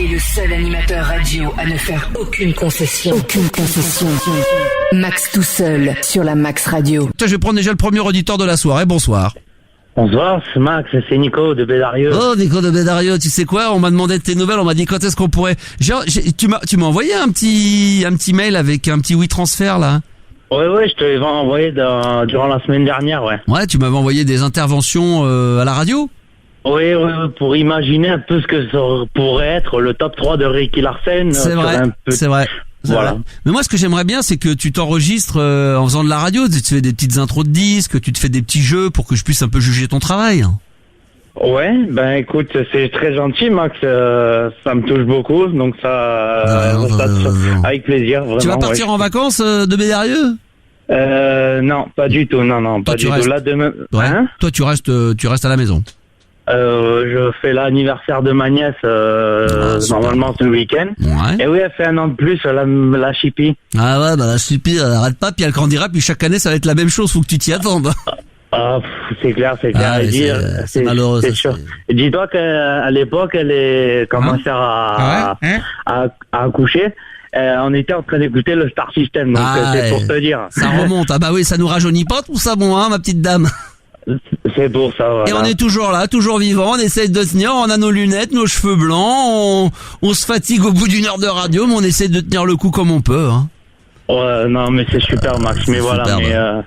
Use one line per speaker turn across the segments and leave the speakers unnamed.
Il est le seul animateur radio à ne faire aucune concession. Aucune concession. Max tout seul sur la Max Radio.
Je vais prendre déjà le premier auditeur de la soirée. Bonsoir.
Bonsoir, c'est Max, c'est Nico de Bédarieux.
Oh, Nico de Bédarieux, tu sais quoi? On m'a demandé de tes nouvelles, on m'a dit quand est-ce qu'on pourrait... Tu m'as envoyé un petit mail avec un petit WeTransfer, là?
Ouais, je te l'ai envoyé durant la semaine dernière, ouais.
Ouais, tu m'avais envoyé des interventions à la radio?
Oui, pour imaginer un peu ce que ça pourrait être le top 3 de Ricky Larsen.
C'est vrai. Voilà. Mais moi, ce que j'aimerais bien, c'est que tu t'enregistres en faisant de la radio. Tu fais des petites intros de disques, tu te fais des petits jeux pour que je puisse un peu juger ton travail.
Ouais, ben écoute, c'est très gentil, Max. Ça me touche beaucoup, donc avec plaisir. Vraiment,
tu vas partir en vacances de Bédarieux?
Non, pas du tout. Non, pas du tout. Là, demain.
Ouais. Hein? Toi, tu restes à la maison.
Je fais l'anniversaire de ma nièce normalement ce week-end. Ouais. Et oui, elle fait 1 an de plus, la chipie.
Ah ouais, bah la chipie, elle arrête pas, puis elle grandira, puis chaque année ça va être la même chose, faut que tu t'y attendes.
Ah, c'est clair.
C'est malheureux.
C'est sûr. Dis-toi qu'à l'époque, elle commençait à accoucher. On était en train d'écouter le Star System, donc c'est pour te dire.
Ça remonte. Ah bah oui, ça nous rajeunit pas tout ça, bon, hein, ma petite dame.
C'est pour ça, voilà.
Et on est toujours là, toujours vivant, on essaie de tenir, on a nos lunettes, nos cheveux blancs, on se fatigue au bout d'une heure de radio, mais on essaie de tenir le coup comme on peut, hein. Ouais,
non, mais c'est super, Max, mais voilà, superbe.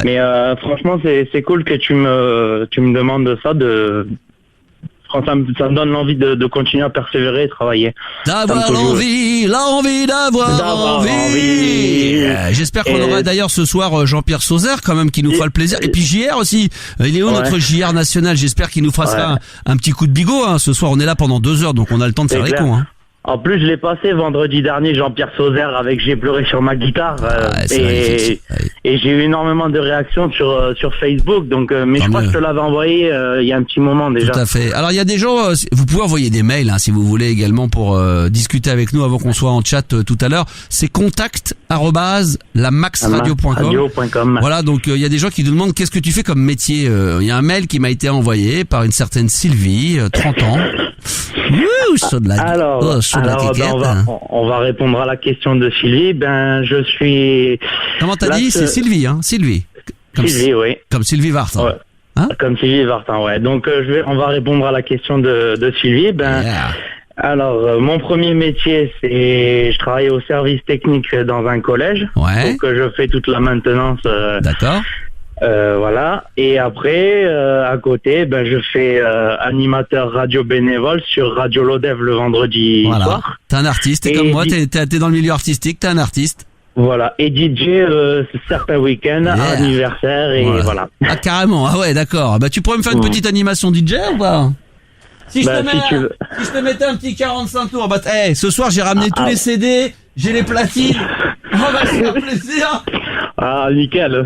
Mais franchement, c'est cool que tu me demandes ça, ça me donne l'envie de continuer à persévérer et travailler.
D'avoir envie d'avoir envie. J'espère qu'on aura d'ailleurs ce soir Jean-Pierre Sauzère quand même qui nous fera le plaisir. Et puis JR aussi. Il est où notre JR national? J'espère qu'il nous fera un petit coup de bigot. Hein. Ce soir on est là pendant 2 heures donc on a le temps de faire les cons. Hein.
En plus, je l'ai passé vendredi dernier, Jean-Pierre Sauzère, avec J'ai pleuré sur ma guitare, et j'ai eu énormément de réactions sur Facebook, donc, mais je crois que je te l'avais envoyé, il y a un petit moment déjà.
Tout à fait. Alors, il y a des gens, vous pouvez envoyer des mails, hein, si vous voulez également pour, discuter avec nous avant qu'on soit en chat tout à l'heure. C'est contact@lamaxradio.com. Voilà, donc, il y a des gens qui nous demandent qu'est-ce que tu fais comme métier. Il y a un mail qui m'a été envoyé par une certaine Sylvie, 30 ans.
On va répondre à la question de Sylvie. Je suis...
Comment t'as dit? C'est Sylvie, hein? Sylvie.
Sylvie, oui.
Comme Sylvie Vartan.
Ouais. Hein? Comme Sylvie Vartan, ouais. Donc, on va répondre à la question de Sylvie. Alors, mon premier métier, je travaille au service technique dans un collège. Ouais. Donc, je fais toute la maintenance.
D'accord.
Voilà. Et après, à côté, je fais animateur radio bénévole sur Radio Lodev le vendredi soir.
T'es un artiste, t'es comme moi, t'es dans le milieu artistique, t'es un artiste.
Voilà. Et DJ certains week-ends, anniversaire et voilà.
Ah carrément. Ah ouais, d'accord. Bah tu pourrais me faire une petite animation DJ ou pas? Si je te mettais un petit 45 tours, ce soir j'ai ramené tous les CD, j'ai les platines. On va se faire plaisir.
Ah, nickel.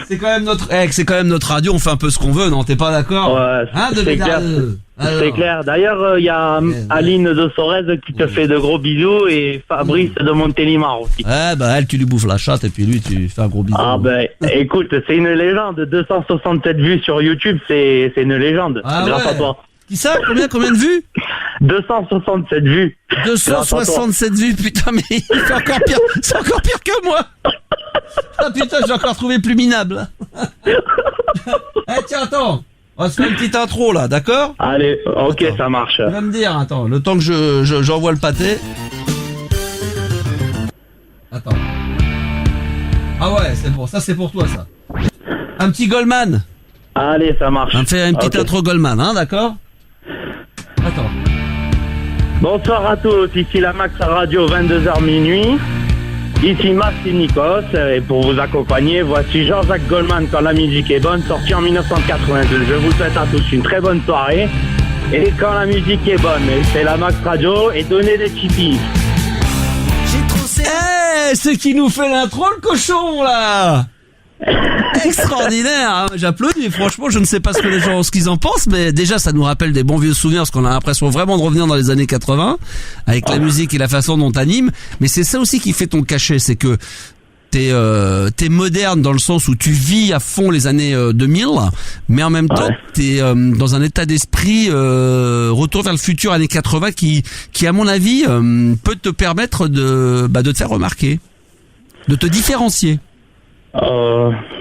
C'est quand même notre radio, on fait un peu ce qu'on veut, non? T'es pas d'accord?
Ouais, hein, c'est clair. C'est clair. D'ailleurs, il y a Aline de Sorez qui te fait de gros bisous et Fabrice de Montélimar aussi.
Elle, tu lui bouffes la chatte et puis lui, tu fais un gros bisou.
Ah, écoute, c'est une légende. 267 vues sur YouTube, c'est une légende. Grâce à toi.
Qui ça? Combien de vues?
267 vues.
267 vues, putain, mais il fait encore pire. C'est encore pire que moi. Ah putain, j'ai encore trouvé plus minable. Tiens, attends. On va se faire une petite intro là, d'accord?
Allez, ok, attends, ça marche.
Tu vas me dire, attends, le temps que j'envoie le pâté. Attends. Ah ouais, c'est bon, ça c'est pour toi ça. Un petit Goldman.
Allez, ça marche.
On me fait une petite intro Goldman, hein, d'accord? Attends.
Bonsoir à tous, ici la Max Radio, 22h minuit. Ici Max et Nikos, et pour vous accompagner, voici Jean-Jacques Goldman, Quand la musique est bonne, sorti en 1982. Je vous souhaite à tous une très bonne soirée. Et quand la musique est bonne, c'est la Max Radio et donnez des chippies.
C'est qui nous fait l'intro, le cochon, là! Extraordinaire, hein. J'applaudis. Franchement, je ne sais pas ce qu'ils en pensent, mais déjà ça nous rappelle des bons vieux souvenirs, parce qu'on a l'impression vraiment de revenir dans les années 80 avec la musique et la façon dont t'animes. Mais c'est ça aussi qui fait ton cachet, c'est que t'es moderne dans le sens où tu vis à fond les années 2000, mais en même temps t'es dans un état d'esprit retour vers le futur années 80 qui à mon avis peut te permettre de te faire remarquer, de te différencier.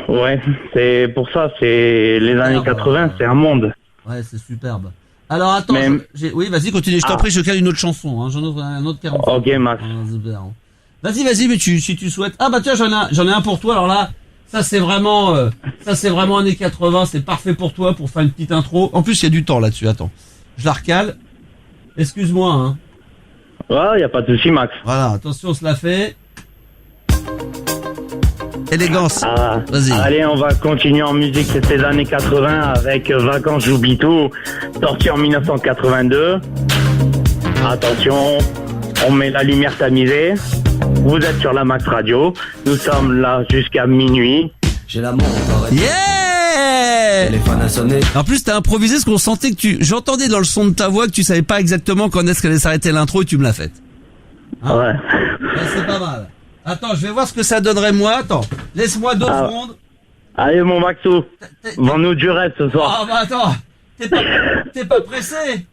Ouais, c'est pour ça, c'est les années 80, c'est un monde.
Ouais, c'est superbe. Alors attends, oui, vas-y, continue, je t'en prie, je cale une autre chanson, hein. J'en ouvre un autre 40.
Ok, Max.
Vas-y, mais si tu souhaites. Ah bah tiens, j'en ai un pour toi. Alors là, ça c'est vraiment années 80, c'est parfait pour toi pour faire une petite intro. En plus, il y a du temps là-dessus. Attends, je la recale. Excuse-moi, hein.
Ouais, y a pas de souci, Max.
Voilà, attention, on se la fait. Élégance.
Vas-y. Allez, on va continuer en musique ces années 80 avec Vacances j'oublie tout, sorti en 1982. Attention, on met la lumière tamisée. Vous êtes sur la Max Radio. Nous sommes là jusqu'à minuit.
J'ai la montre.
Yeah!
Téléphone a sonné.
En plus, t'as improvisé parce qu'on sentait que j'entendais dans le son de ta voix que tu savais pas exactement quand est-ce qu'allait s'arrêter l'intro et tu me l'as faite.
Hein? Ouais.
C'est pas mal. Attends, je vais voir ce que ça donnerait moi. Attends, laisse-moi 2 secondes.
Allez, mon Maxou. Vends-nous du reste ce soir.
Ah bah attends, t'es pas pressé?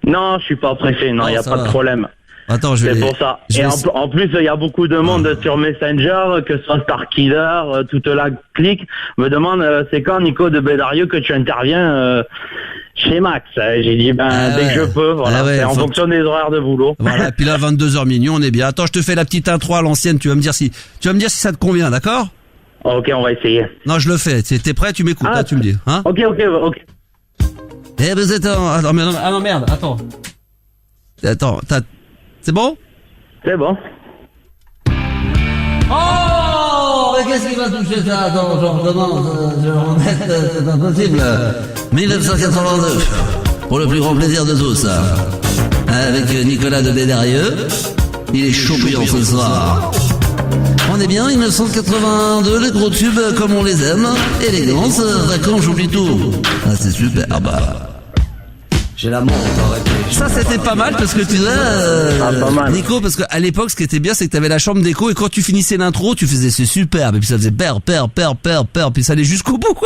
Non, je suis pas pressé. Non, y a pas de problème.
Attends,
c'est pour ça. Et en plus, il y a beaucoup de monde sur Messenger, que ce soit Starkiller, toute la clique, me demande c'est quand, Nico de Bédarieux, que tu interviens chez Max. J'ai dit dès que je peux, voilà. C'est en fonction des horaires de boulot.
Voilà, puis là 22h minuit, on est bien. Attends, je te fais la petite intro à l'ancienne, tu vas me dire si ça te convient, d'accord?
Ok, on va essayer.
Non, je le fais. T'es prêt, tu m'écoutes, là, tu me dis, hein?
Ok.
Eh ben attends, merde, attends. C'est bon?
C'est bon.
Oh, mais qu'est-ce qui va toucher ça? Attends, je recommence, c'est pas possible. 1982, pour le plus grand plaisir de tous, avec Nicolas de Bédarieux. Il est chaud bouillant ce soir. On est bien, 1982, les gros tubes comme on les aime. Élégance, vacances, j'oublie tout. Ah, c'est super,
J'ai la montre.
Ça c'était pas mal parce que tu sais,
pas mal.
Nico, parce qu'à l'époque ce qui était bien c'est que t'avais la chambre d'écho et quand tu finissais l'intro tu faisais c'est superbe et puis ça faisait père puis ça allait jusqu'au bout.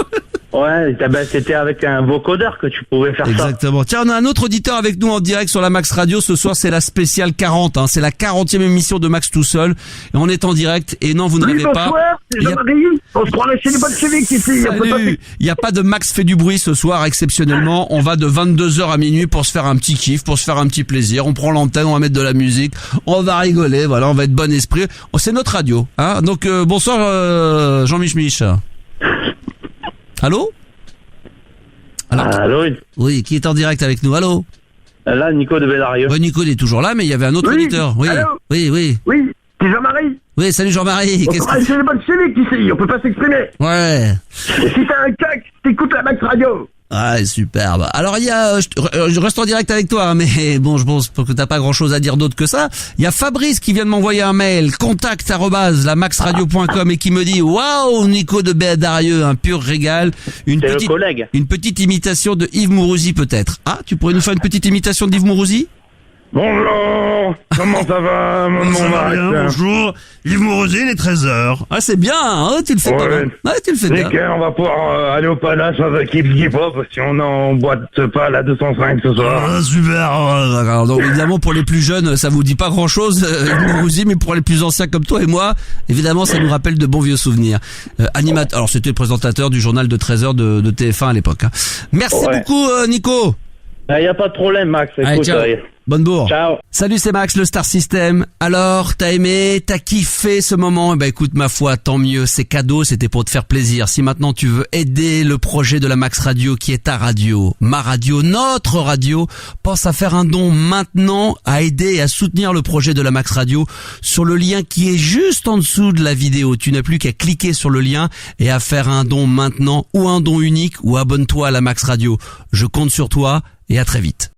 Ouais, c'était avec un vocodeur que tu pouvais faire.
Exactement.
Ça.
Tiens, on a un autre auditeur avec nous en direct sur la Max Radio. Ce soir, c'est la spéciale 40. C'est la 40e émission de Max tout seul. Et on est en direct. Et non, vous ne rêvez pas.
C'est Jean-Marie. On se croirait chez les bolcheviks ici.
Salut. Il n'y a pas de Max fait du bruit ce soir, exceptionnellement. On va de 22h à minuit pour se faire un petit kiff, pour se faire un petit plaisir. On prend l'antenne, on va mettre de la musique. On va rigoler. Voilà, on va être bon esprit. C'est notre radio. Donc, bonsoir, Jean-Mich. Allô?
Allô?
Oui, qui est en direct avec nous? Allô?
Là, Nico de Bédarieux.
Oui, Nico, il est toujours là, mais il y avait un autre auditeur. Oui,
allô?
Oui,
c'est Jean-Marie.
Oui, salut Jean-Marie.
On travaille chez les bolcheviks ici, on peut pas s'exprimer.
Ouais.
Et si t'as un cac, t'écoutes la Max Radio.
Ouais, superbe. Alors il y a, je reste en direct avec toi, mais bon, je pense que t'as pas grand chose à dire d'autre que ça. Il y a Fabrice qui vient de m'envoyer un mail, contact@lamaxradio.com et qui me dit, waouh, Nico de Bédarieux, un pur régal. Une petite imitation de Yves Mourouzi peut-être. Ah, tu pourrais nous faire une petite imitation d'Yves Mourouzi?
Bonjour, comment ça va, mon Max?
Bonjour, Yves Mourouzi, il est 13h. Ah, c'est bien, tu le fais pas mal. Ouais, tu le fais bien.
Nickel, on va pouvoir aller au panache avec Hip Hop si on emboîte pas la 205 ce soir.
Ah, super, d'accord. Donc, évidemment, pour les plus jeunes, ça vous dit pas grand chose, Yves Mourouzi, mais pour les plus anciens comme toi et moi, évidemment, ça nous rappelle de bons vieux souvenirs. Animateur, alors c'était le présentateur du journal de 13h de TF1 à l'époque. Merci beaucoup, Nico.
Y a pas de problème, Max. Écoute,
bonne bourre.
Ciao.
Salut, c'est Max, le Star System. Alors, t'as aimé, t'as kiffé ce moment? Écoute, ma foi, tant mieux. C'est cadeau, c'était pour te faire plaisir. Si maintenant tu veux aider le projet de la Max Radio, qui est ta radio, ma radio, notre radio, pense à faire un don maintenant, à aider et à soutenir le projet de la Max Radio sur le lien qui est juste en dessous de la vidéo. Tu n'as plus qu'à cliquer sur le lien et à faire un don maintenant ou un don unique ou abonne-toi à la Max Radio. Je compte sur toi et à très vite.